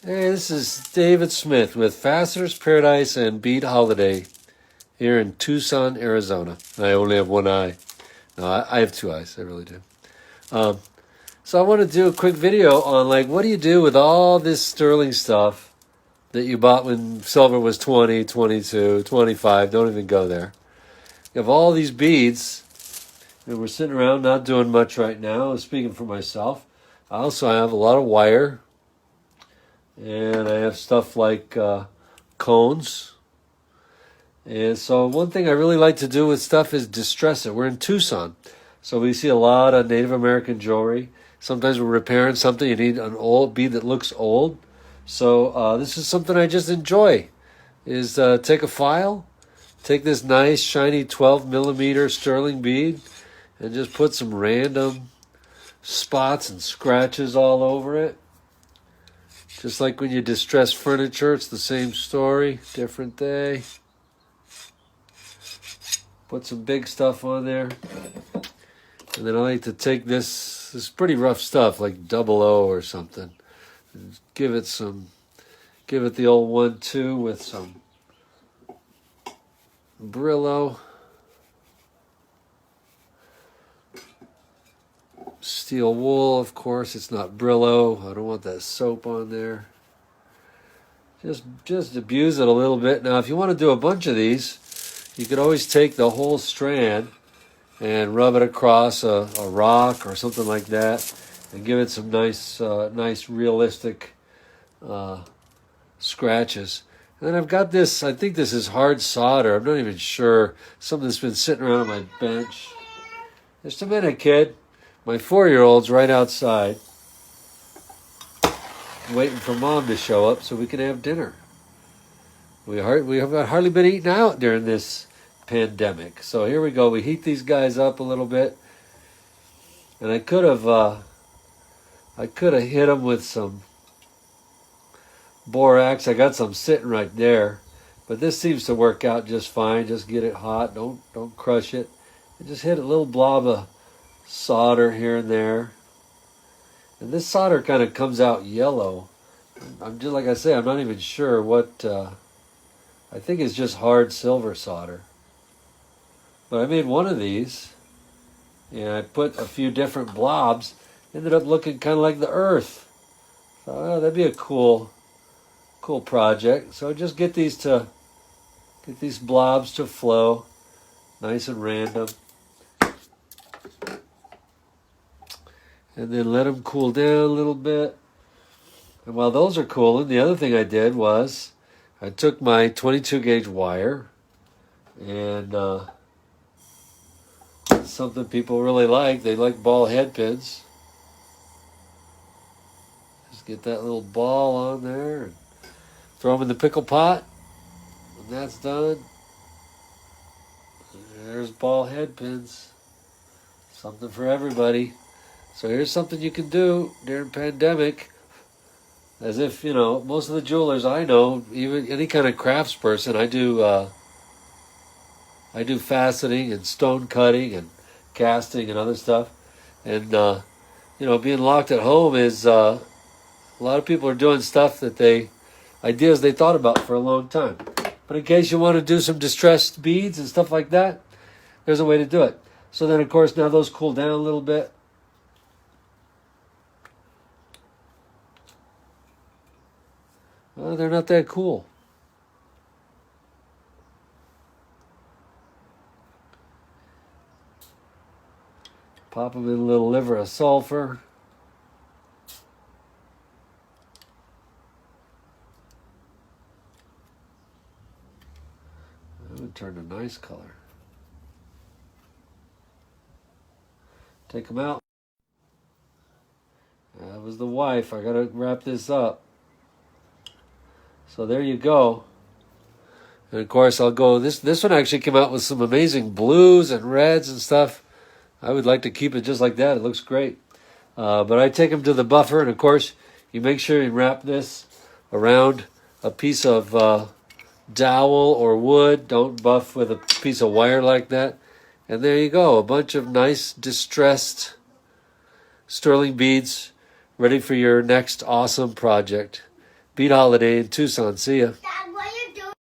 Hey, this is David Smith with Fastener's Paradise and Bead Holiday here in Tucson, Arizona. I only have one eye. No, I have two eyes. I really do. Um, so I want to do a quick video on like what do you do with all this sterling stuff that you bought when silver was 20, 22, 25. Don't even go there. You have all these beads, and we're sitting around not doing much right now. I'm speaking for myself. I also have a lot of wire. And I have stuff like cones. And so one thing I really like to do with stuff is distress it. We're in Tucson, so we see a lot of Native American jewelry. Sometimes we're repairing something. You need an old bead that looks old. So this is something I just enjoy, is take a file, take this nice shiny 12 millimeter sterling bead, and just put some random spots and scratches all over it. Just like when you distress furniture, it's the same story, different day. Put some big stuff on there. And then I like to take this pretty rough stuff, like 00 or something. And give it the old 1-2 with some Brillo. Steel wool, of course. It's not Brillo. I don't want that soap on there. Just abuse it a little bit. Now, if you want to do a bunch of these, you could always take the whole strand and rub it across a rock or something like that, and give it some nice realistic scratches. And then I've got this. I think this is hard solder. I'm not even sure. Something that's been sitting around on my bench. Just a minute, kid. My 4-year-old's right outside, waiting for Mom to show up so we can have dinner. We have hardly been eating out during this pandemic. So here we go. We heat these guys up a little bit, and I could have hit them with some borax. I got some sitting right there, but this seems to work out just fine. Just get it hot. Don't crush it. And just hit a little blob of solder here and there, and this solder kind of comes out yellow. I'm just, like I say, I'm not even sure what. I think it's just hard silver solder. But I made one of these, and I put a few different blobs. Ended up looking kind of like the Earth. So that'd be a cool project. So just get these blobs to flow, nice and random. And then let them cool down a little bit. And while those are cooling, the other thing I did was I took my 22 gauge wire, and something people really like. They like ball head pins. Just get that little ball on there and throw them in the pickle pot. When that's done, there's ball head pins. Something for everybody. So here's something you can do during pandemic. As if, most of the jewelers I know, even any kind of crafts person, I do faceting and stone cutting and casting and other stuff. And, being locked at home is, a lot of people are doing stuff ideas they thought about for a long time. But in case you want to do some distressed beads and stuff like that, there's a way to do it. So then, of course, now those cool down a little bit. Well, they're not that cool. Pop them in a little liver of sulfur. That would turn a nice color. Take them out. That was the wife. I gotta wrap this up. So there you go. And of course I'll go, this one actually came out with some amazing blues and reds and stuff. I would like to keep it just like that. It looks great. But I take them to the buffer, and of course you make sure you wrap this around a piece of dowel or wood. Don't buff with a piece of wire like that. And there you go, a bunch of nice distressed sterling beads ready for your next awesome project. Beat Holiday in Tucson. See ya.